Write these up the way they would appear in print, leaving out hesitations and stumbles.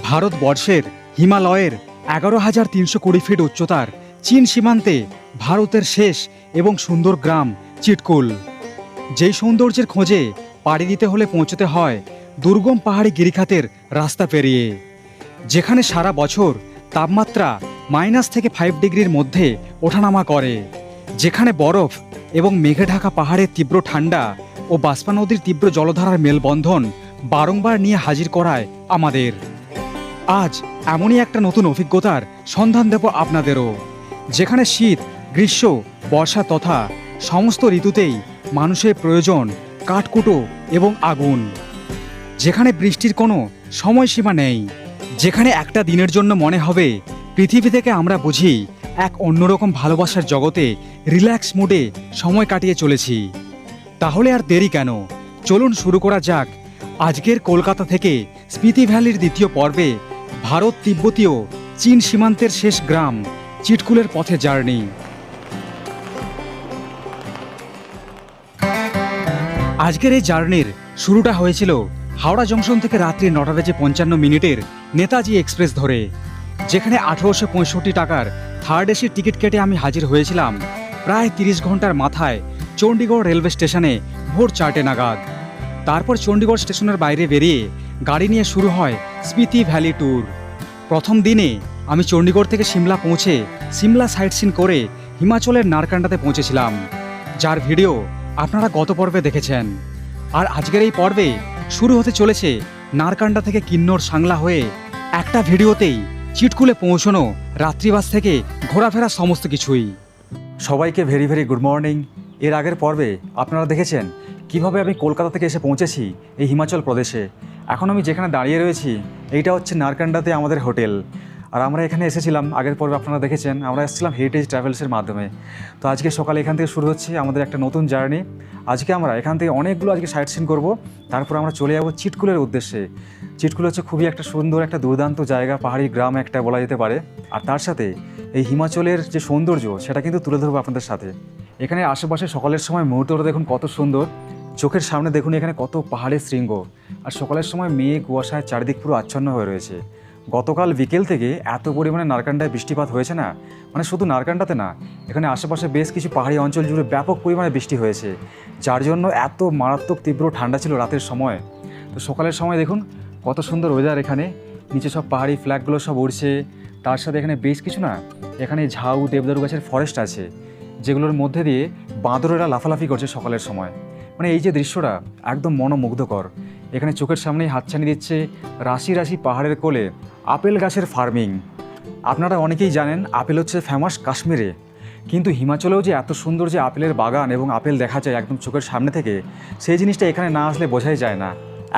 ভারতবর্ষের হিমালয়ের 11,320 ফিট উচ্চতার চীন সীমান্তে ভারতের শেষ এবং সুন্দর গ্রাম চিটকুল। যেই সৌন্দর্যের খোঁজে পাড়ি দিতে হলে পৌঁছতে হয় দুর্গম পাহাড়ি গিরিখাতের রাস্তা পেরিয়ে, যেখানে সারা বছর তাপমাত্রা -থেকে 5 ডিগ্রির মধ্যে ওঠানামা করে, যেখানে বরফ এবং মেঘে ঢাকা পাহাড়ের তীব্র ঠান্ডা ও বাষ্পা নদীর তীব্র জলধারার মেলবন্ধন বারংবার নিয়ে হাজির করায় আমাদের। আজ এমনই একটা নতুন অভিজ্ঞতার সন্ধান দেব আপনাদেরও, যেখানে শীত, গ্রীষ্ম, বর্ষা তথা সমস্ত ঋতুতেই মানুষের প্রয়োজন কাঠকুটো এবং আগুন, যেখানে বৃষ্টির কোনো সময়সীমা নেই, যেখানে একটা দিনের জন্য মনে হবে পৃথিবী থেকে আমরা বুঝি এক অন্যরকম ভালোবাসার জগতে রিল্যাক্স মুডে সময় কাটিয়ে চলেছি। তাহলে আর দেরি কেন, চলুন শুরু করা যাক আজকের কলকাতা থেকে স্পিতি ভ্যালির দ্বিতীয় পর্বে ভারত তিব্বতীয় চীন সীমান্তের শেষ গ্রাম চিটকুলের পথে জার্নি। আজকের এই জার্নির শুরুটা হয়েছিল হাওড়া জংশন থেকে রাত্রি 9:55 নেতাজি এক্সপ্রেস ধরে, যেখানে 1865 টাকার থার্ড এসির টিকিট কেটে আমি হাজির হয়েছিলাম প্রায় 30 ঘন্টার মাথায় চণ্ডীগড় রেলওয়ে স্টেশনে ভোর 4টে নাগাদ। তারপর চণ্ডীগড় স্টেশনের বাইরে বেরিয়ে গাড়ি নিয়ে শুরু হয় স্পিতি ভ্যালি ট্যুর। প্রথম দিনে আমি চণ্ডীগড় থেকে সিমলা পৌঁছে সিমলা সাইট সিন করে হিমাচলের নারকান্ডাতে পৌঁছেছিলাম, যার ভিডিও আপনারা গত পর্বে দেখেছেন। আর আজকের এই পর্বে শুরু হতে চলেছে নারকান্ডা থেকে কিন্নর সাংলা হয়ে একটা ভিডিওতেই চিটকুলে পৌঁছানো, রাত্রিবাস থেকে ঘোরাফেরা সমস্ত কিছুই। সবাইকে ভেরি ভেরি গুড মর্নিং। এর আগের পর্বে আপনারা দেখেছেন কিভাবে আমি কলকাতা থেকে এসে পৌঁছেছি এই হিমাচল প্রদেশে। এখন আমি যেখানে দাঁড়িয়ে রয়েছি এইটা হচ্ছে নারকান্ডাতে আমাদের হোটেল। আর আমরা এখানে এসেছিলাম, আগের পর্বে আপনারা দেখেছেন আমরা এসেছিলাম হেরিটেজ ট্রাভেলসের মাধ্যমে। তো আজকে সকালে এখান থেকে শুরু হচ্ছে আমাদের একটা নতুন জার্নি। আজকে আমরা এখান থেকে অনেকগুলো সাইট সিন করবো, তারপর আমরা চলে যাবো চিটকুলের উদ্দেশ্যে। চিটকুল হচ্ছে খুবই একটা সুন্দর, একটা দুর্দান্ত জায়গা, পাহাড়ি গ্রাম একটা বলা যেতে পারে। আর তার সাথে এই হিমাচলের যে সৌন্দর্য সেটা কিন্তু তুলে ধরবো আপনাদের সাথে। এখানে আশেপাশে সকালের সময় মুহূর্তটা দেখুন কত সুন্দর, চোখের সামনে দেখুন এখানে কত পাহাড়ের শৃঙ্গ, আর সকালের সময় মেঘ কুয়াশায় চারিদিক পুরো আচ্ছন্ন হয়ে রয়েছে। গতকাল বিকেল থেকে এত পরিমাণে নারকান্ডায় বৃষ্টিপাত হয়েছে না, মানে শুধু নারকান্ডাতে না, এখানে আশেপাশে বেশ কিছু পাহাড়ি অঞ্চল জুড়ে ব্যাপক পরিমাণে বৃষ্টি হয়েছে, যার জন্য এত মারাত্মক তীব্র ঠান্ডা ছিল রাতের সময়। তো সকালের সময় দেখুন কত সুন্দর ওয়েদার, এখানে নিচে সব পাহাড়ি ফ্ল্যাগগুলো সব উড়ছে। তার সাথে এখানে বেশ কিছু এখানে ঝাউ দেবদারু গাছের ফরেস্ট আছে, যেগুলোর মধ্যে দিয়ে বাঁদরেরা লাফালাফি করছে সকালের সময়। মানে এই যে দৃশ্যটা একদম মনোমুগ্ধকর। এখানে চোখের সামনেই হাতছানি দিচ্ছে রাশি রাশি পাহাড়ের কোলে আপেল গাছের ফার্মিং। আপনারা অনেকেই জানেন আপেল হচ্ছে ফেমাস কাশ্মীরে, কিন্তু হিমাচলেও যে এত সুন্দর যে আপেলের বাগান এবং আপেল দেখা যায় একদম চোখের সামনে থেকে, সেই জিনিসটা এখানে না আসলে বোঝাই যায় না।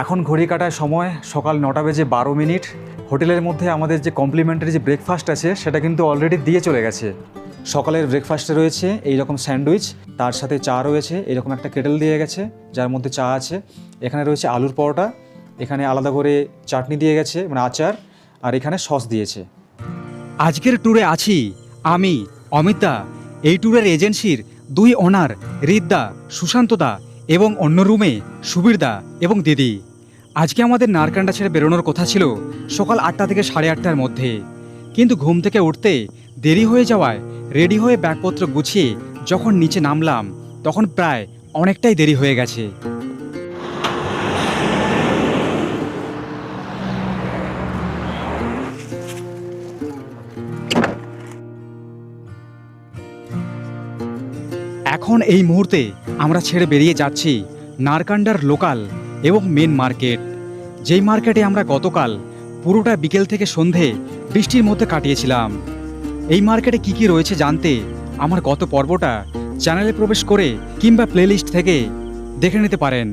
এখন ঘড়ি কাটার সময় সকাল 9:12। হোটেলের মধ্যে আমাদের যে কমপ্লিমেন্টারি যে ব্রেকফাস্ট আছে সেটা কিন্তু অলরেডি দিয়ে চলে গেছে। সকালের ব্রেকফাস্টে রয়েছে এইরকম স্যান্ডউইচ, তার সাথে চা রয়েছে, এরকম একটা কেটেল দিয়ে গেছে যার মধ্যে চা আছে। এখানে রয়েছে আলুর পরোটা, এখানে আলাদা করে চাটনি দিয়ে গেছে মানে আচার, আর এখানে সস দিয়েছে। আজকের ট্যুরে আছি আমি অমিতদা, এই ট্যুরের এজেন্সির 2 ওনার রিতদা, সুশান্তদা এবং অন্য রুমে সুবীরদা এবং দিদি। আজকে আমাদের নারকান্ডা ছেড়ে বেরোনোর কথা ছিল সকাল 8টা থেকে 8:30টার মধ্যে, কিন্তু ঘুম থেকে উঠতে দেরি হয়ে যাওয়ায় রেডি হয়ে ব্যাগপত্র গুছিয়ে যখন নিচে নামলাম তখন প্রায় অনেকটাই দেরি হয়ে গেছে। এখন এই মুহূর্তে আমরা ছেড়ে বেরিয়ে যাচ্ছি নারকান্ডার লোকাল এবং মেন মার্কেট, যেই মার্কেটে আমরা গতকাল পুরোটা বিকেল থেকে সন্ধে বৃষ্টির মধ্যে কাটিয়েছিলাম। এই মার্কেটে কি কি রয়েছে জানতে আমার গত পর্বটা চ্যানেলে প্রবেশ করে কিংবা প্লেলিস্ট থেকে দেখে নিতে পারেন।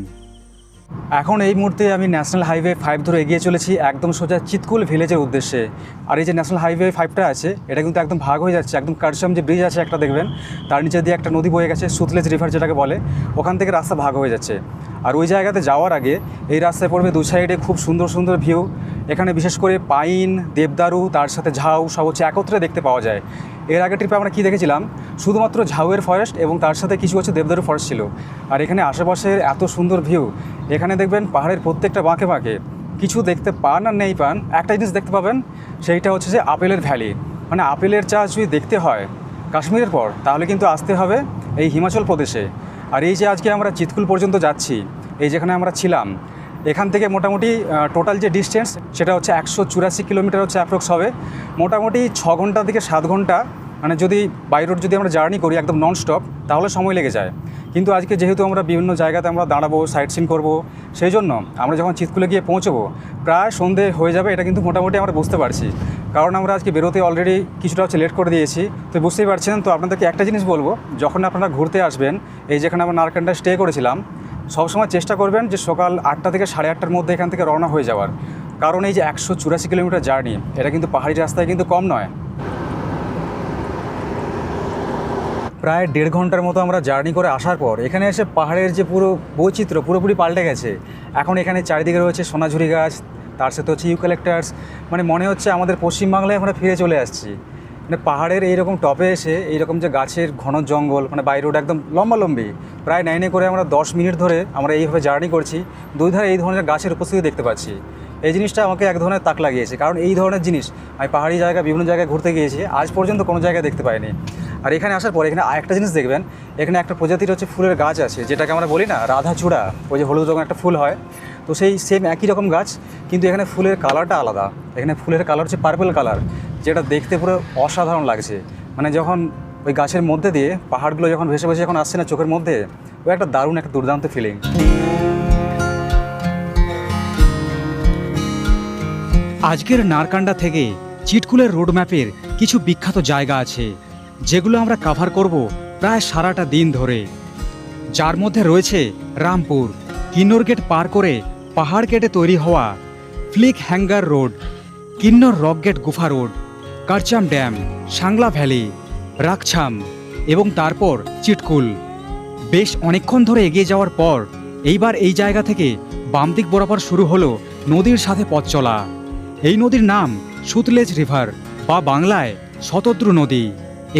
এখন এই মুহূর্তে আমি ন্যাশনাল হাইওয়ে 5 ধরে এগিয়ে চলেছি একদম সোজা চিটকুল ভিলেজের উদ্দেশ্যে। আর এই যে ন্যাশনাল হাইওয়ে 5টা আছে এটা কিন্তু একদম ভাগ হয়ে যাচ্ছে, একদম কারসাম যে ব্রিজ আছে একটা দেখবেন, তার নিচে দিয়ে একটা নদী বয়ে গেছে, সুতলেজ রিভার যেটাকে বলে, ওখান থেকে রাস্তা ভাগ হয়ে যাচ্ছে। আর ওই জায়গাতে যাওয়ার আগে এই রাস্তায় পড়বে 2 সাইডে খুব সুন্দর সুন্দর ভিউ। এখানে বিশেষ করে পাইন, দেবদারু, তার সাথে ঝাউ সব হচ্ছে একত্রে দেখতে পাওয়া যায়। এর আগের ট্রিপে আমরা কি দেখেছিলাম, শুধুমাত্র ঝাউয়ের ফরেস্ট এবং তার সাথে কিছু হচ্ছে দেবদারু ফরেস্ট ছিল। আর এখানে আশেপাশের এত সুন্দর ভিউ, এখানে দেখবেন পাহাড়ের প্রত্যেকটা বাঁকে বাঁকে কিছু দেখতে পান আর নেই পান, একটা জিনিস দেখতে পাবেন, সেইটা হচ্ছে যে আপেলের ভ্যালি। মানে আপেলের চাষ যদি দেখতে হয় কাশ্মীরের পর, তাহলে কিন্তু আসতে হবে এই হিমাচল প্রদেশে। আর এই যে আজকে আমরা চিতকুল পর্যন্ত যাচ্ছি, এই যেখানে আমরা ছিলাম, এখান থেকে মোটামুটি টোটাল যে ডিস্টেন্স সেটা হচ্ছে 184 কিলোমিটার হচ্ছে অ্যাপ্রক্স হবে। মোটামুটি 6 ঘন্টা থেকে 7 ঘন্টা, মানে যদি বাই রোড যদি আমরা জার্নি করি একদম নন স্টপ, তাহলে সময় লেগে যায়। কিন্তু আজকে যেহেতু আমরা বিভিন্ন জায়গাতে আমরা দাঁড়াবো, সাইট সিন করবো, সেই জন্য আমরা যখন চিতকুলে গিয়ে পৌঁছবো প্রায় সন্ধে হয়ে যাবে, এটা কিন্তু মোটামুটি আমরা বুঝতে পারছি। কারণ আমরা আজকে বেরোতে অলরেডি কিছুটা হচ্ছে লেট করে দিয়েছি, তো বুঝতেই পারছেন। তো আপনাদেরকে একটা জিনিস বলবো, যখন আপনারা ঘুরতে আসবেন, এই যেখানে আমরা নারকেন্ডা স্টে করেছিলাম, সবসময় চেষ্টা করবেন যে সকাল 8টা থেকে 8:30টার মধ্যে এখান থেকে রওনা হয়ে যাওয়ার। কারণ এই যে 184 কিলোমিটার জার্নি, এটা কিন্তু পাহাড়ি রাস্তায় কিন্তু কম নয়। প্রায় 1.5 ঘন্টার মতো আমরা জার্নি করে আসার পর এখানে এসে পাহাড়ের যে পুরো বৈচিত্র্য পুরোপুরি পাল্টে গেছে। এখন এখানে চারিদিকে রয়েছে সোনাঝুরি গাছ, তার সাথে হচ্ছে ইউক্যালিপটাস। মানে মনে হচ্ছে আমাদের পশ্চিমবাংলায় আমরা ফিরে চলে আসছি। মানে পাহাড়ের এইরকম টপে এসে এইরকম যে গাছের ঘন জঙ্গল, মানে বাই রোড একদম লম্বালম্বি, প্রায় 9-এ করে আমরা 10 মিনিট ধরে আমরা এইভাবে জার্নি করছি। দুই ধারে এই ধরনের গাছের উপস্থিতি দেখতে পাচ্ছি। এই জিনিসটা আমাকে এক ধরনের তাক লাগিয়েছে, কারণ এই ধরনের জিনিস আমি পাহাড়ি জায়গা বিভিন্ন জায়গায় ঘুরতে গিয়েছি, আজ পর্যন্ত কোনো জায়গায় দেখতে পাইনি। আর এখানে আসার পর এখানে আরেকটা জিনিস দেখবেন, এখানে একটা প্রজাতির হচ্ছে ফুলের গাছ আছে, যেটাকে আমরা বলি না রাধাচূড়া, ওই যে হলুদ রকম একটা ফুল হয়, তো সেই সেম একই রকম গাছ, কিন্তু এখানে ফুলের কালারটা আলাদা। এখানে ফুলের কালার হচ্ছে পার্পল কালার, যেটা দেখতে পুরো অসাধারণ লাগছে। মানে যখন ওই গাছের মধ্যে দিয়ে পাহাড়গুলো যখন ভেসে ভেসে যখন আসছে না চোখের মধ্যে, ওই একটা দারুণ একটা দুর্দান্ত ফিলিং। আজকের নারকান্ডা থেকে চিটকুলের রোড ম্যাপের কিছু বিখ্যাত জায়গা আছে, যেগুলো আমরা কভার করব প্রায় সারাটা দিন ধরে। যার মধ্যে রয়েছে রামপুর, কিন্নর গেট পার করে পাহাড় কেটে তৈরি হওয়া flick hanger road, Kinnaur rock gate Gufa road, Karcham dam, Sangla valley, Rakchham এবং তারপর চিটকুল। বেশ অনেকক্ষণ ধরে এগিয়ে যাওয়ার পর এইবার এই জায়গা থেকে বাম দিক বরাবর শুরু হলো নদীর সাথে পথ চলা। এই নদীর নাম সুতলেজ রিভার বা বাংলায় শতদ্রু নদী।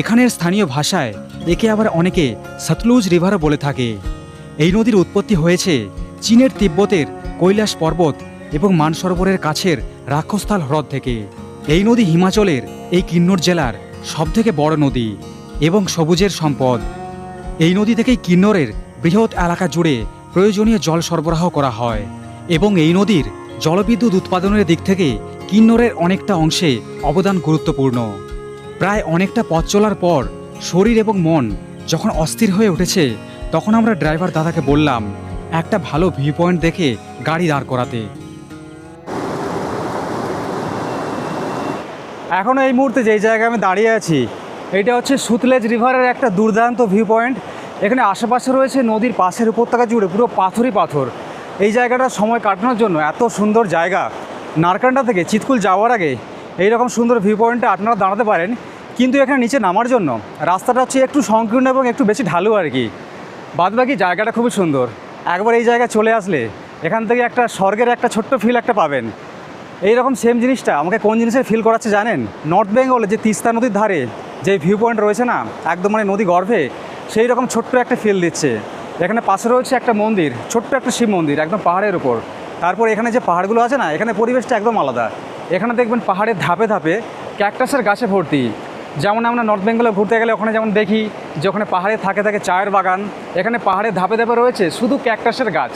এখানের স্থানীয় ভাষায় একে আবার অনেকে সতলুজ রিভারও বলে থাকে। এই নদীর উৎপত্তি হয়েছে চীনের তিব্বতের কৈলাস পর্বত এবং মানসরোবরের কাছের রাক্ষসথাল হ্রদ থেকে। এই নদী হিমাচলের এই কিন্নর জেলার সবথেকে বড় নদী এবং সবুজের সম্পদ। এই নদী থেকেই কিন্নরের বৃহৎ এলাকা জুড়ে প্রয়োজনীয় জল সরবরাহ করা হয় এবং এই নদীর জলবিদ্যুৎ উৎপাদনের দিক থেকে কিন্নরের অনেকটা অংশে অবদান গুরুত্বপূর্ণ। প্রায় অনেকটা পথ চলার পর শরীর এবং মন যখন অস্থির হয়ে উঠেছে, তখন আমরা ড্রাইভার দাদাকে বললাম একটা ভালো ভিউ পয়েন্ট দেখে গাড়ি দাঁড় করাতে। এখন এই মুহূর্তে যেই জায়গায় আমি দাঁড়িয়ে আছি, এটা হচ্ছে সুতলেজ রিভারের একটা দুর্দান্ত ভিউ পয়েন্ট। এখানে আশেপাশে রয়েছে নদীর পাশের উপত্যকা জুড়ে পুরো পাথরই পাথর। এই জায়গাটা সময় কাটানোর জন্য এত সুন্দর জায়গা। নারকান্ডা থেকে চিতকুল যাওয়ার আগে এইরকম সুন্দর ভিউ পয়েন্টে আপনারা দাঁড়াতে পারেন, কিন্তু এখানে নিচে নামার জন্য রাস্তাটা হচ্ছে একটু সংকীর্ণ এবং একটু বেশি ঢালু আর কি। বাদবাকি জায়গাটা খুবই সুন্দর। একবার এই জায়গায় চলে আসলে এখান থেকে একটা স্বর্গের একটা ছোট্ট ফিল একটা পাবেন। এইরকম সেম জিনিসটা আমাকে কোন জিনিসের ফিল করাচ্ছে জানেন? নর্থ বেঙ্গলে যে তিস্তা নদীর ধারে যে ভিউ পয়েন্ট রয়েছে না, একদম মানে নদী গর্ভে, সেই রকম ছোট্ট একটা ফিল দিচ্ছে। এখানে পাশে রয়েছে একটা মন্দির, ছোট্ট একটা শিব মন্দির একদম পাহাড়ের উপর। তারপর এখানে যে পাহাড়গুলো আছে না, এখানে পরিবেশটা একদম আলাদা। এখানে দেখবেন পাহাড়ের ধাপে ধাপে ক্যাকটাসের গাছে ভর্তি। যেমন আমরা নর্থ বেঙ্গলে ঘুরতে গেলে ওখানে যেমন দেখি যে ওখানে পাহাড়ে থাকে থাকে চায়ের বাগান, এখানে পাহাড়ের ধাপে ধাপে রয়েছে শুধু ক্যাকটাসের গাছ।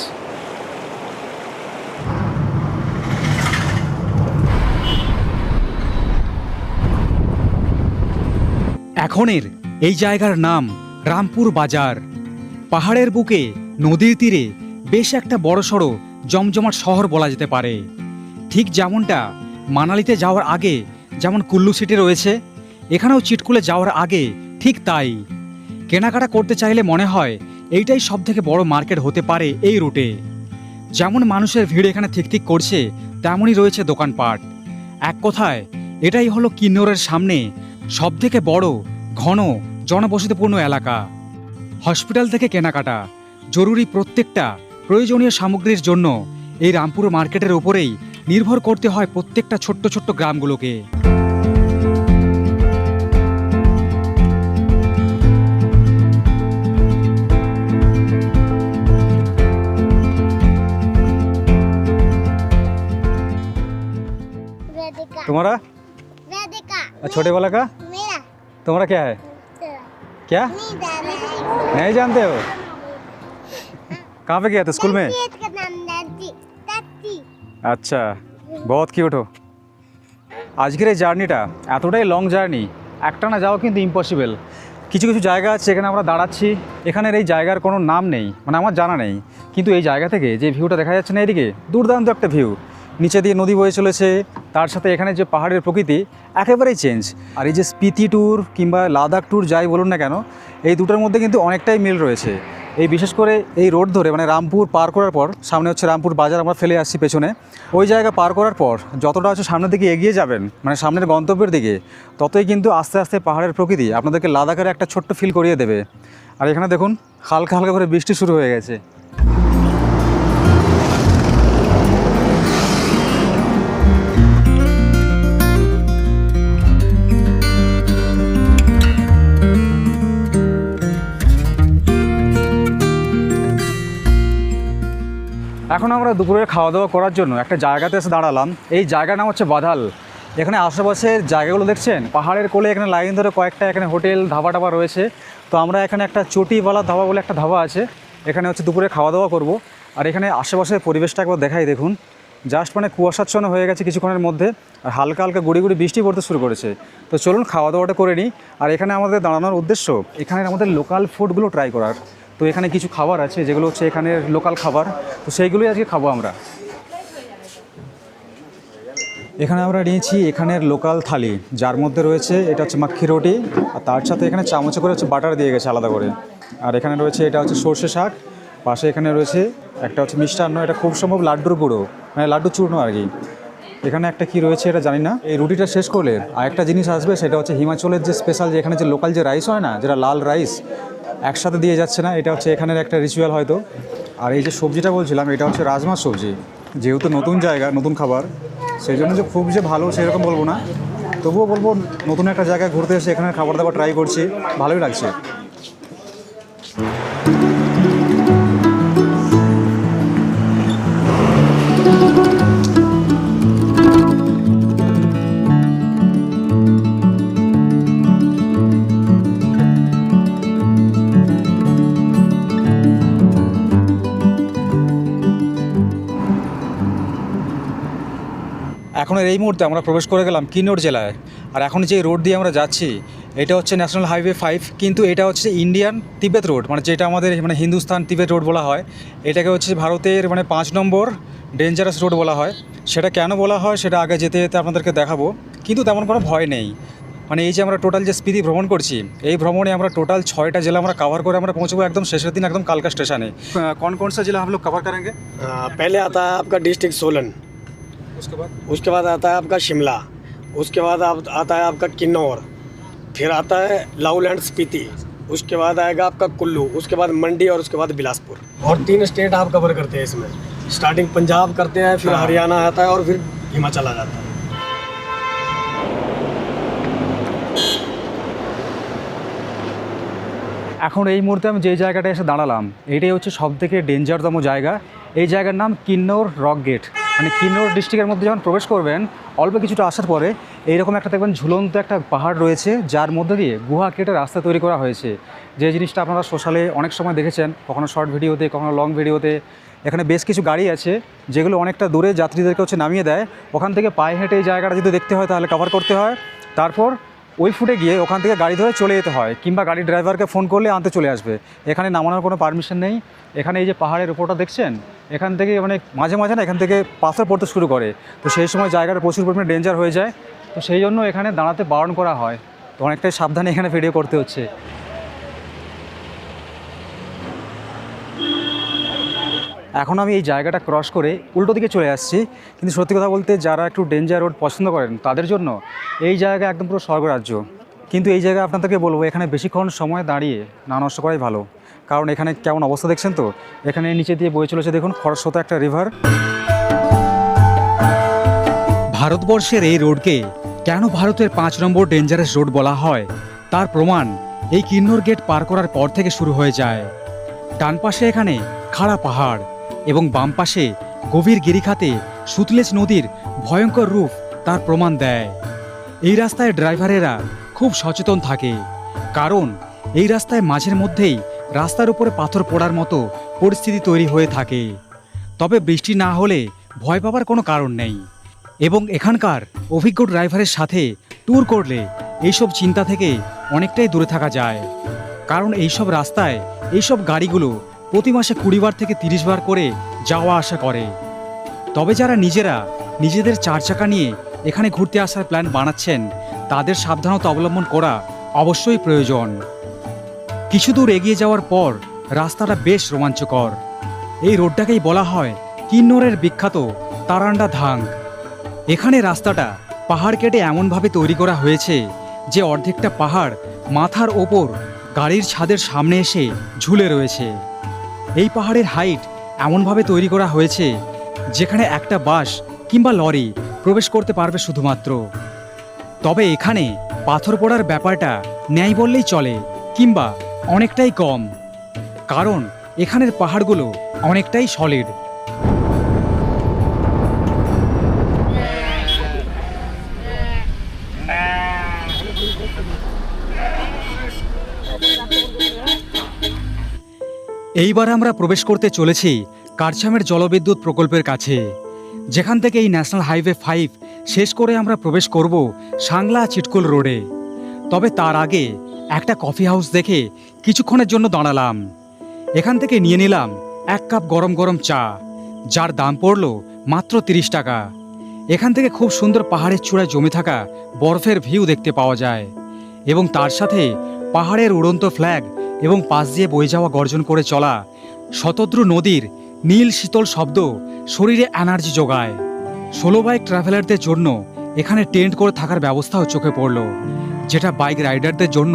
এখনের এই জায়গার নাম রামপুর বাজার। পাহাড়ের বুকে নদীর তীরে বেশ একটা বড়সড় জমজমাট শহর বলা যেতে পারে। ঠিক যেমনটা মানালিতে যাওয়ার আগে যেমন কুল্লু সিটি রয়েছে, এখানেও চিটকুলে যাওয়ার আগে ঠিক তাই। কেনাকাটা করতে চাইলে মনে হয় এইটাই সবথেকে বড় মার্কেট হতে পারে এই রুটে। যেমন মানুষের ভিড় এখানে ঠিক ঠিক করছে, তেমনই রয়েছে দোকানপাট। এক কথায় এটাই হলো কিন্নরের সামনে সবথেকে বড় ঘন জনবসতিপূর্ণ এলাকা। হসপিটাল থেকে কেনাকাটা, জরুরি প্রত্যেকটা প্রয়োজনীয় সামগ্রীর জন্য এই রামপুর মার্কেটের ওপরেই নির্ভর করতে হয় প্রত্যেকটা ছোট্ট ছোট্ট গ্রামগুলোকে। तुम्हारा? छोटे वाला का? तुम्हारा क्या है? क्या नहीं जानते हो? कहाँ पे गया था, स्कूल में? আচ্ছা, বহুত কিউট হো। আজকের এই জার্নিটা এতটাই লং জার্নি, একটা না যাওয়া কিন্তু ইম্পসিবল। কিছু কিছু জায়গা আছে এখানে আমরা দাঁড়াচ্ছি, এখানের এই জায়গার কোনো নাম নেই, মানে আমার জানা নেই, কিন্তু এই জায়গা থেকে যে ভিউটা দেখা যাচ্ছে না এদিকে, দুর্দান্ত একটা ভিউ। নিচে দিয়ে নদী বয়ে চলেছে, তার সাথে এখানে যে পাহাড়ের প্রকৃতি একেবারেই চেঞ্জ। আর এই যে স্পিতি ট্যুর কিংবা লাদাখ ট্যুর যাই বলুন না কেন, এই দুটোর মধ্যে কিন্তু অনেকটাই মিল রয়েছে। এই বিশেষ করে এই রোড ধরে মানে রামপুর পার করার পর, সামনে হচ্ছে রামপুর বাজার আমরা ফেলে আসছি পেছনে, ওই জায়গা পার করার পর যতটা হচ্ছে সামনের দিকে এগিয়ে যাবেন, মানে সামনের গন্তব্যের দিকে, ততই কিন্তু আস্তে আস্তে পাহাড়ের প্রকৃতি আপনাদেরকে লাদাখের একটা ছোট্ট ফিল করিয়ে দেবে। আর এখানে দেখুন হালকা হালকা করে বৃষ্টি শুরু হয়ে গেছে। এখন আমরা দুপুরে খাওয়া দাওয়া করার জন্য একটা জায়গাতে এসে দাঁড়ালাম। এই জায়গার নাম হচ্ছে বাধাল। এখানে আশেপাশের জায়গাগুলো দেখছেন, পাহাড়ের কোলে এখানে লাইন ধরে কয়েকটা এখানে হোটেল ধাবা টাবা রয়েছে। তো আমরা এখানে একটা চটিওয়ালা ধাবা বলে একটা ধাবা আছে, এখানে হচ্ছে দুপুরে খাওয়া দাওয়া করব। আর এখানে আশেপাশের পরিবেশটা একবার দেখাই, দেখুন জাস্ট মানে কুয়াশাচ্ছন্ন হয়ে গেছে কিছুক্ষণের মধ্যে, আর হালকা হালকা গুড়ি গুড়ি বৃষ্টি পড়তে শুরু করেছে। তো চলুন খাওয়া দাওয়াটা করে নিই। আর এখানে আমাদের দাঁড়ানোর উদ্দেশ্য এখানে আমাদের লোকাল ফুডগুলো ট্রাই করার। তো এখানে কিছু খাবার আছে যেগুলো হচ্ছে এখানের লোকাল খাবার, তো সেইগুলোই আজকে খাবো আমরা। এখানে আমরা নিয়েছি এখানের লোকাল থালি, যার মধ্যে রয়েছে এটা হচ্ছে মাক্কি রুটি, আর তার সাথে এখানে চামচে করে হচ্ছে বাটার দিয়ে গেছে আলাদা করে। আর এখানে রয়েছে এটা হচ্ছে সর্ষে শাক, পাশে এখানে রয়েছে একটা হচ্ছে মিষ্টান্ন, এটা খুব সম্ভব লাড্ডুর গুঁড়ো, মানে লাড্ডু চূর্ণ আর কি। এখানে একটা কি রয়েছে এটা জানি না। এই রুটিটা শেষ করলে আরেকটা জিনিস আসবে, সেটা হচ্ছে হিমাচলের যে স্পেশাল, যে এখানে যে লোকাল যে রাইস হয় না, যেটা লাল রাইস, একসাথে দিয়ে যাচ্ছে না, এটা হচ্ছে এখানের একটা রিচুয়াল হয়তো। আর এই যে সবজিটা বলছিলাম, এটা হচ্ছে রাজমার সবজি। যেহেতু নতুন জায়গা, নতুন খাবার, সেই জন্য যে খুব যে ভালো সেরকম বলবো না, তবুও বলবো নতুন একটা জায়গায় ঘুরতে এসে এখানে খাবার দাবার ট্রাই করছি, ভালোই লাগছে। এখন এই মুহূর্তে আমরা প্রবেশ করে গেলাম কিন্নৌর জেলায়। আর এখন যে রোড দিয়ে আমরা যাচ্ছি এটা হচ্ছে ন্যাশনাল হাইওয়ে 5, কিন্তু এটা হচ্ছে ইন্ডিয়ান তিবেত রোড, মানে যেটা আমাদের মানে হিন্দুস্তান তিবেত রোড বলা হয়। এটাকে হচ্ছে ভারতের মানে 5 নম্বর ডেঞ্জারাস রোড বলা হয়। সেটা কেন বলা হয় সেটা আগে যেতে যেতে আপনাদেরকে দেখাবো, কিন্তু তেমন কোনো ভয় নেই। মানে এই যে আমরা টোটাল যে স্পিতি ভ্রমণ করছি, এই ভ্রমণে আমরা টোটাল 6টা জেলা আমরা কভার করে আমরা পৌঁছবো একদম শেষের দিন একদম কালকা স্টেশনে। कौन कौन सा जिला हम लोग कवर करेंगे? पहले आता है आपका डिस्ट्रिक्ट सोलन, उसके बाद आता है आपका शिमला, उसके बाद आता है आपका किन्नौर, फिर आता है लाहौल स्पीति, उसके बाद आएगा आपका कुल्लू, उसके बाद मंडी और उसके बाद बिलासपुर। और 3 स्टेट आप कवर करते हैं इसमें। स्टार्टिंग पंजाब करते हैं, फिर हरियाणा आता है और फिर हिमाचल आ जाता है। এখন এই মুহূর্তে আমি যে জায়গাটায় এসে দাঁড়ালাম, এটাই হচ্ছে সবথেকে ডেঞ্জারতম জায়গা। এই জায়গার নাম কিন্নৌর রক গেট। মানে কিন্নৌর ডিস্ট্রিক্টের মধ্যে যখন প্রবেশ করবেন, অল্প কিছুটা আসার পরে এইরকম একটা দেখবেন ঝুলন্ত একটা পাহাড় রয়েছে, যার মধ্যে দিয়ে গুহা কেটে রাস্তা তৈরি করা হয়েছে। যে জিনিসটা আপনারা সোশ্যালে অনেক সময় দেখেছেন, কখনো শর্ট ভিডিওতে, কখনো লং ভিডিওতে। এখানে বেশ কিছু গাড়ি আছে যেগুলো অনেকটা দূরে যাত্রীদেরকে হচ্ছে নামিয়ে দেয়। ওখান থেকে পায়ে হেঁটে এই জায়গাটা যদি দেখতে হয় তাহলে কভার করতে হয়। তারপর ওই ফুটে গিয়ে ওখান থেকে গাড়ি ধরে চলে যেতে হয়, কিংবা গাড়ির ড্রাইভারকে ফোন করলে আনতে চলে আসবে। এখানে নামানোর কোনো পারমিশন নেই। এখানে এই যে পাহাড়ের উপরটা দেখছেন, এখান থেকে মানে মাঝে মাঝে না এখান থেকে পাথর পড়তে শুরু করে, তো সেই সময় জায়গাটা প্রচুর পরিমাণে ডেঞ্জার হয়ে যায়। তো সেই জন্য এখানে দাঁড়াতে বারণ করা হয়। তো অনেকটাই সাবধানে এখানে ভিডিও করতে হচ্ছে। এখন আমি এই জায়গাটা ক্রস করে উল্টো দিকে চলে আসছি, কিন্তু সত্যি কথা বলতে যারা একটু ডেঞ্জার রোড পছন্দ করেন তাদের জন্য এই জায়গা একদম পুরো স্বর্গরাজ্য। কিন্তু এই জায়গায় আপনাদেরকে বলবো, এখানে বেশিক্ষণ সময় দাঁড়িয়ে না নষ্ট করাই ভালো, কারণ এখানে কেমন অবস্থা দেখছেন তো। এখানে নিচে দিয়ে বয়ে চলেছে দেখুন খরস্রোতা একটা রিভার। ভারতবর্ষের এই রোডকে কেন ভারতের 5 নম্বর ডেঞ্জারাস রোড বলা হয় তার প্রমাণ এই কিন্নৌর গেট পার করার পর থেকে শুরু হয়ে যায়। ডান পাশে এখানে খাড়া পাহাড় এবং বাম পাশে গভীর গিরিখাতে সুতলেজ নদীর ভয়ঙ্কর রূপ তার প্রমাণ দেয়। এই রাস্তায় ড্রাইভারেরা খুব সচেতন থাকে, কারণ এই রাস্তায় মাঝের মধ্যেই রাস্তার উপরে পাথর পড়ার মতো পরিস্থিতি তৈরি হয়ে থাকে। তবে বৃষ্টি না হলে ভয় পাবার কোনো কারণ নেই, এবং এখানকার অভিজ্ঞ ড্রাইভারের সাথে ট্যুর করলে এইসব চিন্তা থেকে অনেকটাই দূরে থাকা যায়। কারণ এইসব রাস্তায় এইসব গাড়িগুলো প্রতি মাসে 20 বার থেকে 30 বার করে যাওয়া আসা করে। তবে যারা নিজেরা নিজেদের 4 চাকা নিয়ে এখানে ঘুরতে আসার প্ল্যান বানাচ্ছেন, তাদের সাবধানতা অবলম্বন করা অবশ্যই প্রয়োজন। কিছু দূর এগিয়ে যাওয়ার পর রাস্তাটা বেশ রোমাঞ্চকর। এই রোডটাকেই বলা হয় কিন্নরের বিখ্যাত তারান্ডা ধাং। এখানে রাস্তাটা পাহাড় কেটে এমনভাবে তৈরি করা হয়েছে যে অর্ধেকটা পাহাড় মাথার ওপর গাড়ির ছাদের সামনে এসে ঝুলে রয়েছে। এই পাহাড়ের হাইট এমনভাবে তৈরি করা হয়েছে যেখানে একটা বাস কিংবা লরি প্রবেশ করতে পারবে শুধুমাত্র। তবে এখানে পাথর পড়ার ব্যাপারটা নেই বললেই চলে, কিংবা অনেকটাই কম, কারণ এখানের পাহাড়গুলো অনেকটাই সলিড। এইবার আমরা প্রবেশ করতে চলেছি কারছামের জলবিদ্যুৎ প্রকল্পের কাছে, যেখান থেকে এই ন্যাশনাল হাইওয়ে 5 শেষ করে আমরা প্রবেশ করব সাংলা চিটকুল রোডে। তবে তার আগে একটা কফি হাউস দেখে কিছুক্ষণের জন্য দাঁড়ালাম। এখান থেকে নিয়ে নিলাম 1 কাপ গরম গরম চা, যার দাম পড়ল মাত্র 30 টাকা। এখান থেকে খুব সুন্দর পাহাড়ের চূড়ায় জমে থাকা বরফের ভিউ দেখতে পাওয়া যায়, এবং তার সাথে পাহাড়ের উড়ন্ত ফ্ল্যাগ এবং পাশ দিয়ে বয়ে যাওয়া গর্জন করে চলা শতদ্রু নদীর নীল শীতল শব্দ শরীরে এনার্জি যোগায়। সোলো বাইক ট্রাভেলারদের জন্য এখানে টেন্ট করে থাকার ব্যবস্থাও চোখে পড়ল, যেটা বাইক রাইডারদের জন্য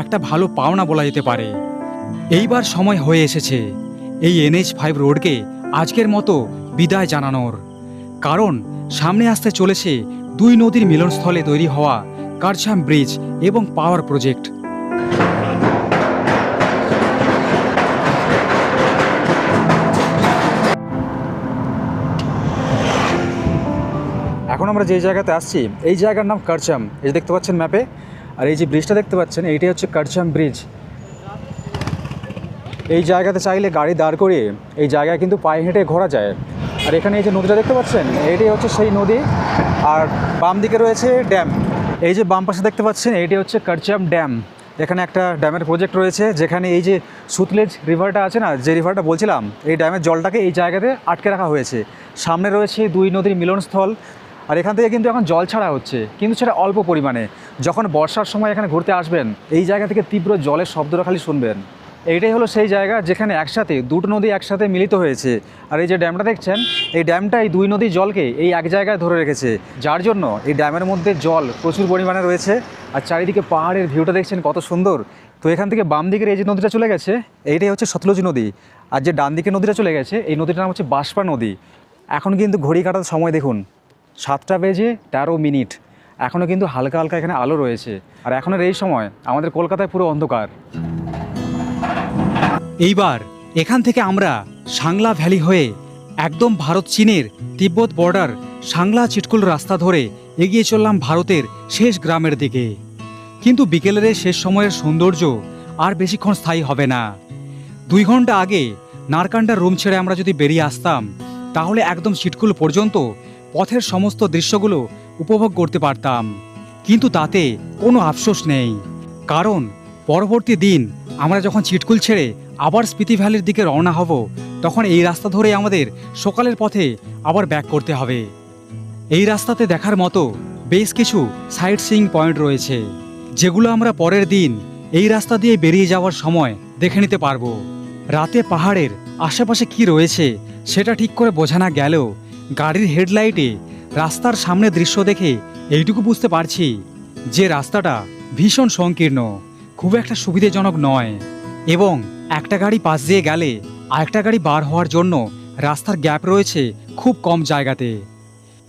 একটা ভালো পাওনা বলা যেতে পারে। এইবার সময় হয়ে এসেছে এই NH5 রোডকে আজকের মতো বিদায় জানানোর, কারণ সামনে আসতে চলেছে 2 নদীর মিলনস্থলে তৈরি হওয়া কারছাম ব্রিজ এবং পাওয়ার প্রজেক্ট। এখন আমরা যে জায়গাতে আসছি এই জায়গার নাম কারছাম, এই যে দেখতে পাচ্ছেন ম্যাপে, আর এই যে ব্রিজটা দেখতে পাচ্ছেন এইটাই হচ্ছে কারছাম ব্রিজ। এই জায়গাতে চাইলে গাড়ি দাঁড় করিয়ে এই জায়গায় কিন্তু পায়ে হেঁটে ঘোরা যায়। আর এখানে এই যে নদীটা দেখতে পাচ্ছেন এইটাই হচ্ছে সেই নদী, আর বাম দিকে রয়েছে ড্যাম। এই যে বাম পাশে দেখতে পাচ্ছেন এইটি হচ্ছে কারছাম ড্যাম। এখানে একটা ড্যামের প্রজেক্ট রয়েছে, যেখানে এই যে সুতলেজ রিভারটা আছে না, যে রিভারটা বলছিলাম, এই ড্যামের জলটাকে এই জায়গাতে আটকে রাখা হয়েছে। সামনে রয়েছে 2 নদীর মিলনস্থল, আর এখান থেকে কিন্তু এখন জল ছাড়া হচ্ছে, কিন্তু সেটা অল্প পরিমাণে। যখন বর্ষার সময় এখানে ঘুরতে আসবেন, এই জায়গা থেকে তীব্র জলের শব্দটা খালি শুনবেন। এইটাই হলো সেই জায়গা যেখানে একসাথে 2 নদী একসাথে মিলিত হয়েছে। আর এই যে ড্যামটা দেখছেন, এই ড্যামটাই 2 নদীর জলকে এই এক জায়গায় ধরে রেখেছে, যার জন্য এই ড্যামের মধ্যে জল প্রচুর পরিমাণে রয়েছে। আর চারিদিকে পাহাড়ের ভিউটা দেখছেন কত সুন্দর। তো এখান থেকে বাম দিকের এই যে নদীটা চলে গেছে, এইটাই হচ্ছে সতলুজ নদী। আর যে ডান দিকে নদীটা চলে গেছে, এই নদীটার নাম হচ্ছে বাঁশপা নদী। এখন কিন্তু ঘড়ি কাটার সময় দেখুন 7টা বেজে 13 মিনিট। এখনও কিন্তু হালকা হালকা এখানে আলো রয়েছে, আর এখনের এই সময় আমাদের কলকাতায় পুরো অন্ধকার। এইবার এখান থেকে আমরা সাংলা ভ্যালি হয়ে একদম ভারত চীনের তিব্বত বর্ডার সাংলা চিটকুল রাস্তা ধরে এগিয়ে চললাম ভারতের শেষ গ্রামের দিকে। কিন্তু বিকেলের এই শেষ সময়ের সৌন্দর্য আর বেশিক্ষণ স্থায়ী হবে না। 2 ঘন্টা আগে নারকান্ডার রুম ছেড়ে আমরা যদি বেরিয়ে আসতাম, তাহলে একদম চিটকুল পর্যন্ত পথের সমস্ত দৃশ্যগুলো উপভোগ করতে পারতাম। কিন্তু তাতে কোনো আফসোস নেই, কারণ পরবর্তী দিন আমরা যখন চিটকুল ছেড়ে আবার স্পিতি ভ্যালির দিকে রওনা হব, তখন এই রাস্তা ধরে আমাদের সকালের পথে আবার ব্যাক করতে হবে। এই রাস্তাতে দেখার মতো বেশ কিছু সাইট সিইং পয়েন্ট রয়েছে, যেগুলো আমরা পরের দিন এই রাস্তা দিয়ে বেরিয়ে যাওয়ার সময় দেখে নিতে পারবো। রাতে পাহাড়ের আশেপাশে কি রয়েছে সেটা ঠিক করে বোঝা না গেলেও গাড়ির হেডলাইটে রাস্তার সামনে দৃশ্য দেখে এইটুকু বুঝতে পারছি যে রাস্তাটা ভীষণ সংকীর্ণ, খুব একটা সুবিধাজনক নয়, এবং একটা গাড়ি পাশ দিয়ে গেলে আরেকটা গাড়ি বার হওয়ার জন্য রাস্তার গ্যাপ রয়েছে খুব কম জায়গাতে।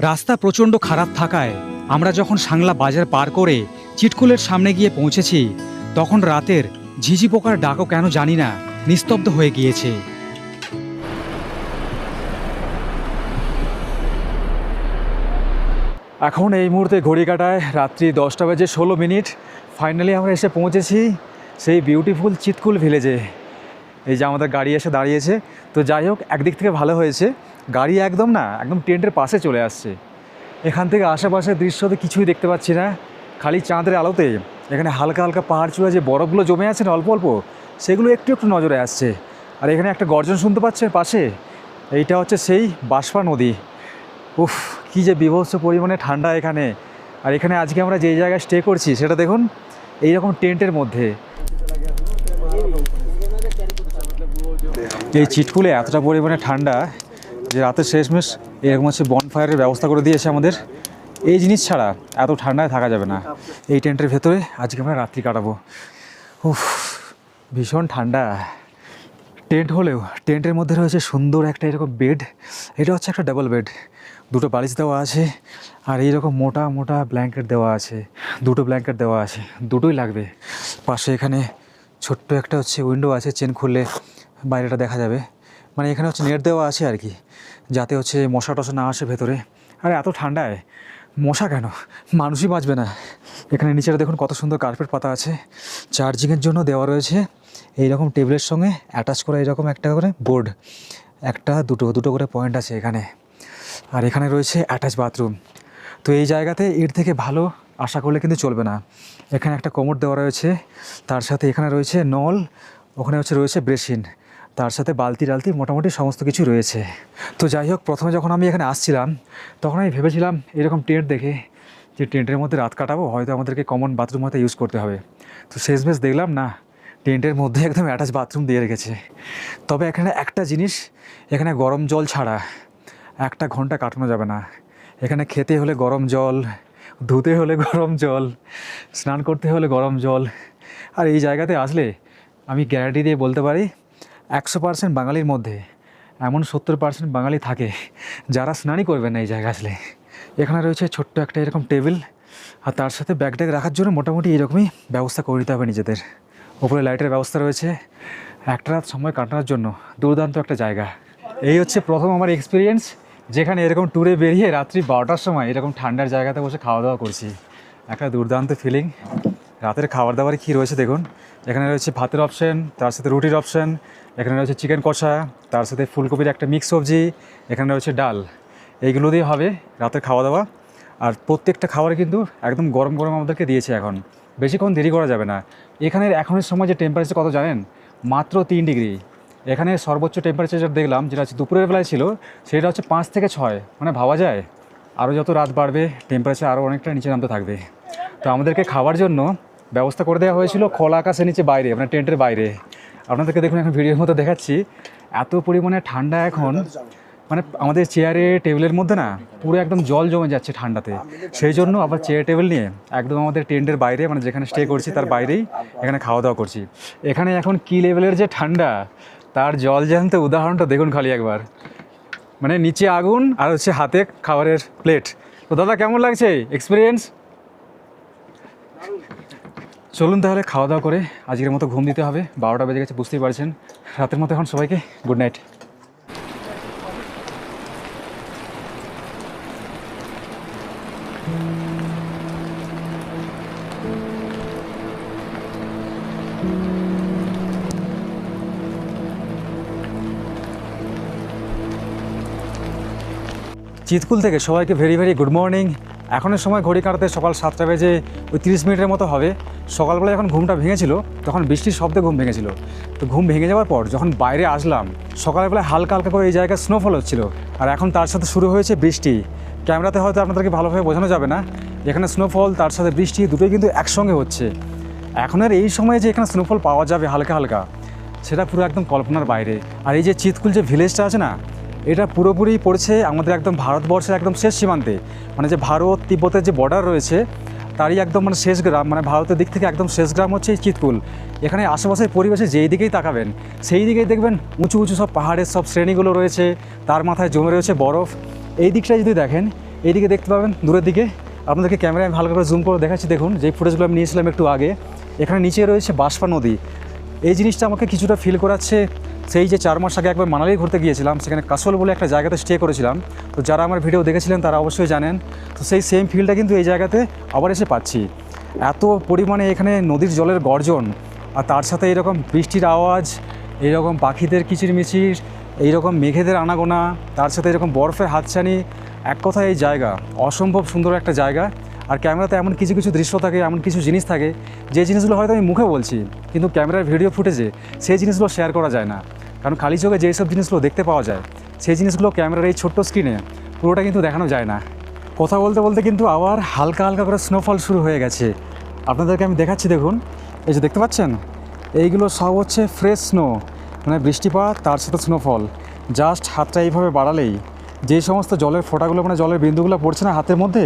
রাস্তা প্রচণ্ড খারাপ থাকায় আমরা যখন সাংলা বাজার পার করে চিটকুলের সামনে গিয়ে পৌঁছেছি, তখন রাতের ঝিঝি পোকার ডাকও কেন জানি না নিস্তব্ধ হয়ে গিয়েছে। এখন এই মুহূর্তে ঘড়ি কাটায় রাত্রি 10:16। ফাইনালি আমরা এসে পৌঁছেছি সেই বিউটিফুল চিৎকুল ভিলেজে। এই যে আমাদের গাড়ি এসে দাঁড়িয়েছে। তো যাই হোক, একদিক থেকে ভালো হয়েছে, গাড়ি একদম টেন্টের পাশে চলে আসছে। এখান থেকে আশেপাশের দৃশ্য তো কিছুই দেখতে পাচ্ছি না, খালি চাঁদের আলোতে এখানে হালকা হালকা পাহাড় চূড়া যে বরফগুলো জমে আছে না অল্প অল্প, সেগুলো একটু একটু নজরে আসছে। আর এখানে একটা গর্জন শুনতে পাচ্ছেন পাশে, এইটা হচ্ছে সেই বাষ্পা নদী। উফ, কী যে বীভৎস পরিমাণে ঠান্ডা এখানে। আর এখানে আজকে আমরা যেই জায়গায় স্টে করছি সেটা দেখুন, এইরকম টেন্টের মধ্যে। এই চিটকুলে এতটা পরিমাণে ঠান্ডা যে রাতের শেষমেশ এরকম হচ্ছে বনফায়ারের ব্যবস্থা করে দিয়েছে আমাদের। এই জিনিস ছাড়া এত ঠান্ডায় থাকা যাবে না। এই টেন্টের ভেতরে আজকে আমরা রাত্রি কাটাবো। উফ, ভীষণ ঠান্ডা। টেন্ট হলেও টেন্টের মধ্যে রয়েছে সুন্দর একটা এরকম বেড। এটা হচ্ছে একটা ডাবল বেড, দুটো বালিশ দেওয়া আছে আর এইরকম মোটা মোটা ব্ল্যাঙ্কেট দেওয়া আছে। দুটো ব্ল্যাঙ্কেট দেওয়া আছে, দুটোই লাগবে। পাশে এখানে ছোট্ট একটা হচ্ছে উইন্ডো আছে, চেন খুললে বাইরেটা দেখা যাবে। মানে এখানে হচ্ছে নেট দেওয়া আছে আর কি, যাতে হচ্ছে মশা টশা না আসে ভেতরে। আর এত ঠান্ডায় মশা কেন, মানুষই বাঁচবে না। এখানে নিচেটা দেখুন কত সুন্দর কার্পেট পাতা আছে। চার্জিংয়ের জন্য দেওয়া রয়েছে এইরকম টেবিলের সঙ্গে অ্যাটাচ করা এরকম একটা করে বোর্ড, একটা দুটো করে পয়েন্ট আছে এখানে। আর এখানে রয়েছে অ্যাটাচ বাথরুম। তো এই জায়গাতে এর থেকে ভালো আশা করলে কিন্তু চলবে না। এখানে একটা কোমোড দেওয়া রয়েছে, তার সাথে এখানে রয়েছে নল, ওখানে রয়েছে বেসিন, তার সাথে বালতি টালতি মোটামুটি সমস্ত কিছু রয়েছে। তো যাই হোক, প্রথমে যখন আমি এখানে আসছিলাম তখন আমি ভেবেছিলাম এরকম টেন্ট দেখে যে টেন্টের মধ্যে রাত কাটাবো, হয়তো আমাদেরকে কমন বাথরুম হয়তো ইউজ করতে হবে। তো শেষমেশ দেখলাম না, টেন্টের মধ্যে একদম অ্যাটাচ বাথরুম দিয়ে রেখেছে। তবে এখানে একটা জিনিস, এখানে গরম জল ছাড়া 1 ঘন্টা কাটানো যাবে না। এখানে খেতে হলে গরম জল, ধুতে হলে গরম জল, স্নান করতে হলে গরম জল। আর এই জায়গাতে আসলে আমি গ্যারান্টি দিয়ে বলতে পারি 100% বাঙালির মধ্যে এমন 70% বাঙালি থাকে যারা স্নানই করবে না এই জায়গায় আসলে। এখানে রয়েছে ছোট্ট একটা এরকম টেবিল, আর তার সাথে ব্যাগ ট্যাগ রাখার জন্য মোটামুটি এরকমই ব্যবস্থা করে নিতে হবে নিজেদের। ওপরে লাইটের ব্যবস্থা রয়েছে। একটা রাত সময় কাটানোর জন্য দুর্দান্ত একটা জায়গা। এই হচ্ছে প্রথম আমার এক্সপিরিয়েন্স, যেখানে এরকম ট্যুরে বেরিয়ে রাত্রি 12টার সময় এরকম ঠান্ডার জায়গাতে বসে খাওয়া দাওয়া করছি। একটা দুর্দান্ত ফিলিং। রাতের খাবার দাবার কী রয়েছে দেখুন, এখানে রয়েছে ভাতের অপশান, তার সাথে রুটির অপশান, এখানে রয়েছে চিকেন কষা, তার সাথে ফুলকপির একটা মিক্স সবজি, এখানে রয়েছে ডাল। এইগুলো দিয়ে হবে রাতের খাওয়া দাওয়া। আর প্রত্যেকটা খাবারে কিন্তু একদম গরম গরম আমাদেরকে দিয়েছে। এখন বেশিক্ষণ দেরি করা যাবে না। এখানের এখনের সময় যে টেম্পারেচার কত জানেন, মাত্র 3 ডিগ্রি। এখানে সর্বোচ্চ টেম্পারেচার দেখলাম যেটা হচ্ছে দুপুরের বেলায় ছিল, সেটা হচ্ছে 5 থেকে 6। মানে ভাবা যায় আরও যত রাত বাড়বে টেম্পারেচার আরও অনেকটা নিচে নামতে থাকবে। তো আমাদেরকে খাওয়ার জন্য ব্যবস্থা করে দেওয়া হয়েছিল খোলা আকাশের নিচে বাইরে, মানে টেন্টের বাইরে। আপনাদেরকে দেখুন এখন ভিডিওর মতো দেখাচ্ছি, এত পরিমাণে ঠান্ডা এখন, মানে আমাদের চেয়ারে টেবিলের মধ্যে না পুরো একদম জল জমে যাচ্ছে ঠান্ডাতে। সেই জন্য আবার চেয়ার টেবিল নিয়ে একদম আমাদের টেন্টের বাইরে, মানে যেখানে স্টে করছি তার বাইরেই এখানে খাওয়া দাওয়া করছি। এখানে এখন কী লেভেলের যে ঠান্ডা, তার জল জ্যান্ত উদাহরণটা দেখুন খালি একবার। মানে নিচে আগুন আর হচ্ছে হাতে খাবারের প্লেট। তো দাদা কেমন লাগছে এক্সপিরিয়েন্স? চলুন তাহলে খাওয়া দাওয়া করে আজকের মতো ঘুম দিতে হবে। 12টা বেজে গেছে, বুঝতেই পারছেন। রাতের মতো এখন সবাইকে গুড নাইট। চিৎকুল থেকে সবাইকে ভেরি ভেরি গুড মর্নিং। এখনের সময় ঘড়ি কাটাতে সকাল 7টা বেজে 30 মিনিটের মতো হবে। সকালবেলা যখন ঘুমটা ভেঙেছিল তখন বৃষ্টির শব্দে ঘুম ভেঙেছিল। তো ঘুম ভেঙে যাওয়ার পর যখন বাইরে আসলাম, সকালবেলায় হালকা হালকা করে এই জায়গায় স্নোফল হচ্ছিল, আর এখন তার সাথে শুরু হয়েছে বৃষ্টি। ক্যামেরাতে হয়তো আপনাদেরকে ভালোভাবে বোঝানো যাবে না, এখানে স্নোফল তার সাথে বৃষ্টি দুটোই কিন্তু একসঙ্গে হচ্ছে। এখনের এই সময়ে যে এখানে স্নোফল পাওয়া যাবে হালকা হালকা, সেটা পুরো একদম কল্পনার বাইরে। আর এই যে চিৎকুল যে ভিলেজটা আছে না, এটা পুরোপুরি পড়ছে আমাদের একদম ভারতবর্ষের একদম শেষ সীমান্তে। মানে যে ভারত তিব্বতের যে বর্ডার রয়েছে তারই একদম মানে শেষ গ্রাম, মানে ভারতের দিক থেকে একদম শেষ গ্রাম হচ্ছে এই চিৎকুল। এখানে আশেপাশের পরিবেশে যেই দিকেই তাকাবেন সেই দিকেই দেখবেন উঁচু উঁচু সব পাহাড়ের সব শ্রেণীগুলো রয়েছে, তার মাথায় জমে রয়েছে বরফ। এই দিকটায় যদি দেখেন, এই দিকে দেখতে পাবেন দূরের দিকে। আপনাদেরকে ক্যামেরায় আমি ভালো করে জুম করে দেখাচ্ছি, দেখুন যেই ফুটেজগুলো আমি নিয়েছিলাম একটু আগে। এখানে নিচে রয়েছে বাষ্পা নদী। এই জিনিসটা আমাকে কিছুটা ফিল করাচ্ছে সেই যে 4 মাস আগে একবার মানালি ঘুরতে গিয়েছিলাম, সেখানে কাসল বলে একটা জায়গাতে স্টে করেছিলাম। তো যারা আমার ভিডিও দেখেছিলেন তারা অবশ্যই জানেন। তো সেই সেম ফিলটা কিন্তু এই জায়গাতে আবার এসে পাচ্ছি। এত পরিমাণে এখানে নদীর জলের গর্জন, আর তার সাথে এরকম বৃষ্টির আওয়াজ, এইরকম পাখিদের কিচিরমিচির, এইরকম মেঘেদের আনাগোনা, তার সাথে এরকম বরফের হাতছানি, এক কথায় এই জায়গা অসম্ভব সুন্দর একটা জায়গা। আর ক্যামেরাতে এমন কিছু কিছু দৃশ্য থাকে, এমন কিছু জিনিস থাকে যে জিনিসগুলো হয়তো আমি মুখে বলছি, কিন্তু ক্যামেরার ভিডিও ফুটেজে সেই জিনিসগুলো শেয়ার করা যায় না। কারণ খালি চোখে যেই সব জিনিসগুলো দেখতে পাওয়া যায়, সেই জিনিসগুলো ক্যামেরার এই ছোট্ট স্ক্রিনে পুরোটা কিন্তু দেখানো যায় না। কথা বলতে বলতে কিন্তু আবার হালকা হালকা করে স্নোফল শুরু হয়ে গেছে। আপনাদেরকে আমি দেখাচ্ছি, দেখুন এই যে দেখতে পাচ্ছেন, এইগুলো সব হচ্ছে ফ্রেশ স্নো, মানে বৃষ্টিপাত তার সাথে স্নোফল। জাস্ট হাতটা এইভাবে বাড়ালেই যেই সমস্ত জলের ফোঁটাগুলো, মানে জলের বিন্দুগুলো পড়ছে না হাতের মধ্যে,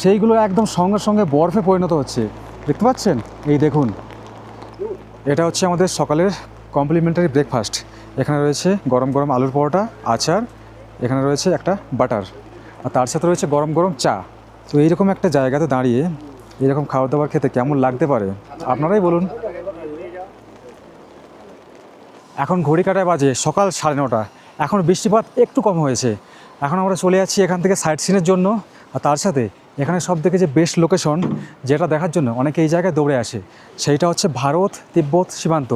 সেইগুলো একদম সঙ্গে সঙ্গে বরফে পরিণত হচ্ছে। দেখতে পাচ্ছেন, এই দেখুন, এটা হচ্ছে আমাদের সকালের কমপ্লিমেন্টারি ব্রেকফাস্ট। এখানে রয়েছে গরম গরম আলুর পরোটা, আচার, এখানে রয়েছে একটা বাটার, আর তার সাথে রয়েছে গরম গরম চা। তো এইরকম একটা জায়গাতে দাঁড়িয়ে এরকম খাবার দাবার খেতে কেমন লাগতে পারে আপনারাই বলুন। এখন ঘড়ি কাটায় বাজে সকাল 9:30। এখন বৃষ্টিপাত একটু কম হয়েছে। এখন আমরা চলে যাচ্ছি এখান থেকে সাইট সিনের জন্য। আর তার সাথে এখানে সব থেকে যে বেস্ট লোকেশন, যেটা দেখার জন্য অনেকে এই জায়গায় দৌড়ে আসে, সেইটা হচ্ছে ভারত তিব্বত সীমান্ত।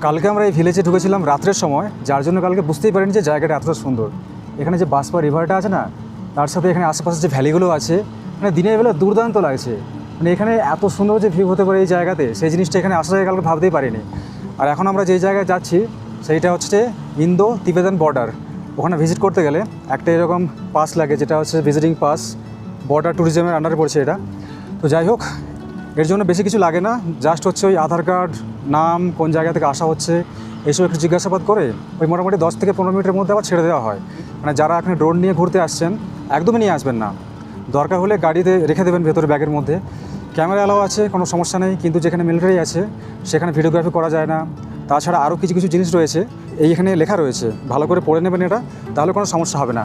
কালকে আমরা এই ভিলেজে ঢুকেছিলাম রাত্রের সময়, যার জন্য কালকে বুঝতেই পারিনি যে জায়গাটা এতটা সুন্দর। এখানে যে বাসপা রিভারটা আছে না, তার সাথে এখানে আশেপাশে যে ভ্যালিগুলো আছে, মানে দিনের বেলা দুর্দান্ত লাগছে। মানে এখানে এত সুন্দর যে ভিউ হতে পারে এই জায়গাতে, সেই জিনিসটা এখানে আসার আগে কালকে ভাবতেই পারিনি। আর এখন আমরা যেই জায়গায় যাচ্ছি সেইটা হচ্ছে ইন্দো তিবেতান বর্ডার। ওখানে ভিজিট করতে গেলে একটা এরকম পাস লাগে, যেটা হচ্ছে ভিজিটিং পাস, বর্ডার ট্যুরিজমের আন্ডারে পড়ছে এটা। তো যাই হোক, এর জন্য বেশি কিছু লাগে না, জাস্ট হচ্ছে ওই আধার কার্ড, নাম, কোন জায়গা থেকে আসা হচ্ছে, এইসব একটু জিজ্ঞাসাবাদ করে ওই মোটামুটি 10 থেকে 15 মিনিটের মধ্যে আবার ছেড়ে দেওয়া হয়। মানে যারা এখানে ড্রোন নিয়ে ঘুরতে আসছেন একদমই নিয়ে আসবেন না, দরকার হলে গাড়িতে রেখে দেবেন ভেতরে ব্যাগের মধ্যে। ক্যামেরা অ্যালাও আছে, কোনো সমস্যা নেই, কিন্তু যেখানে মিলিটারি আছে সেখানে ভিডিওগ্রাফি করা যায় না। তাছাড়া আরও কিছু কিছু জিনিস রয়েছে, এইখানে লেখা রয়েছে, ভালো করে পড়ে নেবেন এটা, তাহলে কোনো সমস্যা হবে না।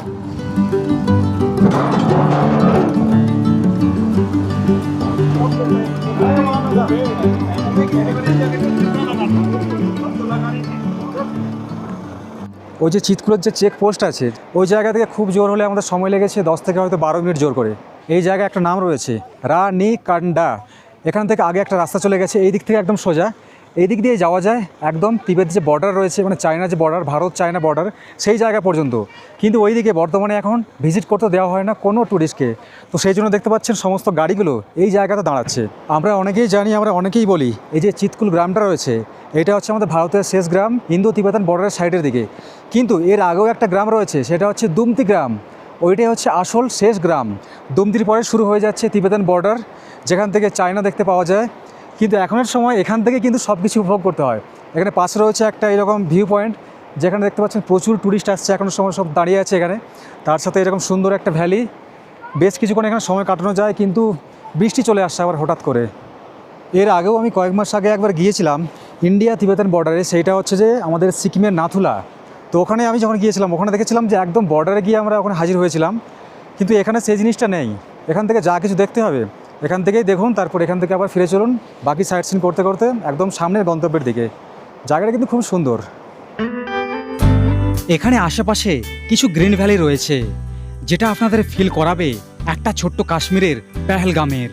ওই যে চিতকুলের যে চেক পোস্ট আছে, ওই জায়গা থেকে খুব জোর হলে আমাদের সময় লেগেছে 10 থেকে হয়তো 12 মিনিট জোর করে। এই জায়গায় একটা নাম রয়েছে রানীকান্ডা। এখান থেকে আগে একটা রাস্তা চলে গেছে, এই দিক থেকে একদম সোজা এই দিক দিয়ে যাওয়া যায় একদম তিবেত যে বর্ডার রয়েছে, মানে চায়না যে বর্ডার, ভারত চায়না বর্ডার, সেই জায়গা পর্যন্ত। কিন্তু ওই দিকে বর্তমানে এখন ভিজিট করতে দেওয়া হয় না কোনো ট্যুরিস্টকে। তো সেই জন্য দেখতে পাচ্ছেন সমস্ত গাড়িগুলো এই জায়গাতে দাঁড়াচ্ছে। আমরা অনেকেই জানি, আমরা অনেকেই বলি, এই যে চিতকুল গ্রামটা রয়েছে, এটা হচ্ছে আমাদের ভারতের শেষ গ্রাম, ইন্দো তিবেতান বর্ডারের সাইডের দিকে। কিন্তু এর আগেও একটা গ্রাম রয়েছে, সেটা হচ্ছে দুমতি গ্রাম। ওইটাই হচ্ছে আসল শেষ গ্রাম। দুমতির পরে শুরু হয়ে যাচ্ছে তিবেতান বর্ডার, যেখান থেকে চায়না দেখতে পাওয়া যায়। কিন্তু এখনের সময় এখান থেকে কিন্তু সব কিছু উপভোগ করতে হয়। এখানে পাশে রয়েছে একটা এরকম ভিউ পয়েন্ট, যেখানে দেখতে পাচ্ছেন প্রচুর ট্যুরিস্ট আসছে এখনের সময়, সব দাঁড়িয়ে আছে এখানে। তার সাথে এরকম সুন্দর একটা ভ্যালি, বেশ কিছুক্ষণ এখানে সময় কাটানো যায়। কিন্তু বৃষ্টি চলে আসছে আবার হঠাৎ করে। এর আগেও আমি কয়েক মাস আগে একবার গিয়েছিলাম ইন্ডিয়া তিবেতান বর্ডারে, সেইটা হচ্ছে যে আমাদের সিকিমের নাথুলা। তো ওখানে আমি যখন গিয়েছিলাম, ওখানে দেখেছিলাম যে একদম বর্ডারে গিয়ে আমরা ওখানে হাজির হয়েছিলাম। কিন্তু এখানে সেই জিনিসটা নেই। এখান থেকে যা কিছু দেখতে হবে এখান থেকেই দেখুন, তারপর এখান থেকে আবার ফিরে চলুন বাকি সাইট সিন করতে করতে একদম সামনের গন্তব্যের দিকে। জায়গাটা কিন্তু খুব সুন্দর। এখানে আশেপাশে কিছু গ্রিন ভ্যালি রয়েছে, যেটা আপনাদের ফিল করাবে একটা ছোট্ট কাশ্মীরের পেহেলগামের।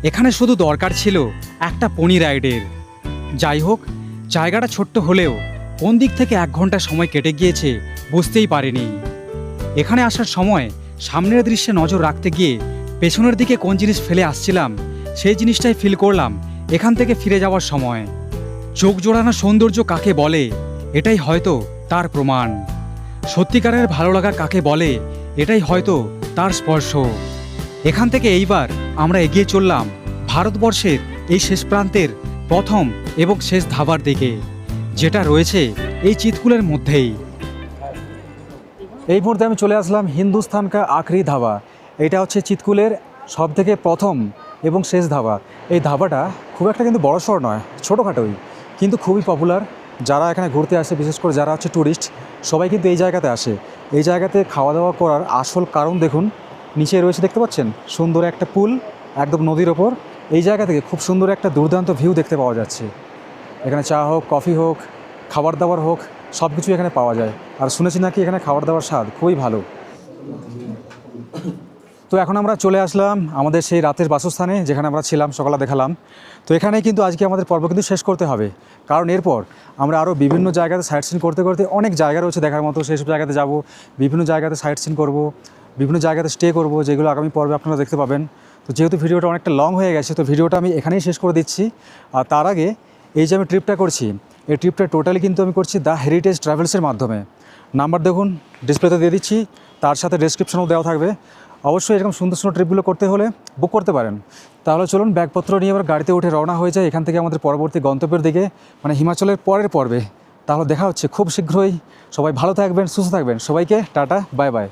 এখানে শুধু দরকার ছিল একটা পনি রাইডের। যাই হোক, জায়গাটা ছোট্ট হলেও কোন দিক থেকে 1 ঘন্টা সময় কেটে গিয়েছে বুঝতেই পারিনি। এখানে আসার সময় সামনের দৃশ্যে নজর রাখতে গিয়ে পেছনের দিকে কোন জিনিস ফেলে আসছিলাম সেই জিনিসটাই ফিল করলাম এখান থেকে ফিরে যাওয়ার সময়। চোখ জোড়ানো সৌন্দর্য কাকে বলে, এটাই হয়তো তার প্রমাণ। সত্যিকারের ভালো লাগা কাকে বলে, এটাই হয়তো তার স্পর্শ। এখান থেকে এইবার আমরা এগিয়ে চললাম ভারতবর্ষের এই শেষ প্রান্তের প্রথম এবং শেষ ধাবার দিকে, যেটা রয়েছে এই চিতকুলের মধ্যেই। এই মুহূর্তে আমি চলে আসলাম হিন্দুস্তান কা আখরি ধাবা। এটা হচ্ছে চিতকুলের সবথেকে প্রথম এবং শেষ ধাবা। এই ধাবাটা খুব একটা কিন্তু বড়সড় নয়, ছোটোখাটোই, কিন্তু খুবই পপুলার। যারা এখানে ঘুরতে আসে, বিশেষ করে যারা হচ্ছে ট্যুরিস্ট, সবাই কিন্তু এই জায়গাতে আসে। এই জায়গাতে খাওয়া দাওয়া করার আসল কারণ দেখুন, নিচে রয়েছে দেখতে পাচ্ছেন সুন্দর একটা পুল একদম নদীর ওপর। এই জায়গা থেকে খুব সুন্দর একটা দুর্দান্ত ভিউ দেখতে পাওয়া যাচ্ছে। এখানে চা হোক, কফি হোক, খাবার দাবার হোক, সব কিছু এখানে পাওয়া যায়। আর শুনেছি নাকি এখানে খাবার দাবার স্বাদ খুবই ভালো। তো এখন আমরা চলে আসলাম আমাদের সেই রাতের বাসস্থানে, যেখানে আমরা ছিলাম, সকালে দেখালাম। তো এখানে কিন্তু আজকে আমাদের পর্ব কিন্তু শেষ করতে হবে, কারণ এরপর আমরা আরও বিভিন্ন জায়গাতে সাইট সিন করতে করতে অনেক জায়গা রয়েছে দেখার মতো, সেই সব জায়গাতে যাব, বিভিন্ন জায়গাতে সাইট সিন করব, বিভিন্ন জায়গাতে স্টে করব, যেগুলো আগামী পর্বে আপনারা দেখতে পাবেন। তো যেহেতু ভিডিওটা অনেকটা লং হয়ে গেছে, তো ভিডিওটা আমি এখানেই শেষ করে দিচ্ছি। আর তার আগে এই যে আমি ট্রিপটা করছি, এই ট্রিপটা টোটালি কিন্তু আমি করছি দ্য হেরিটেজ ট্রাভেলসের মাধ্যমে। নাম্বার দেখুন ডিসপ্লেতে দিয়ে দিচ্ছি, তার সাথে ডেসক্রিপশনও দেওয়া থাকবে। অবশ্যই এরকম সুন্দর সুন্দর ট্রিপগুলো করতে হলে বুক করতে পারেন। তাহলে চলুন ব্যাগপত্র নিয়ে এবার গাড়িতে উঠে রওনা হয়ে যায় এখান থেকে আমাদের পরবর্তী গন্তব্যের দিকে, মানে হিমাচলের পরের পর্বে। তাহলে দেখা হচ্ছে খুব শীঘ্রই। সবাই ভালো থাকবেন, সুস্থ থাকবেন। সবাইকে টাটা, বাই বাই।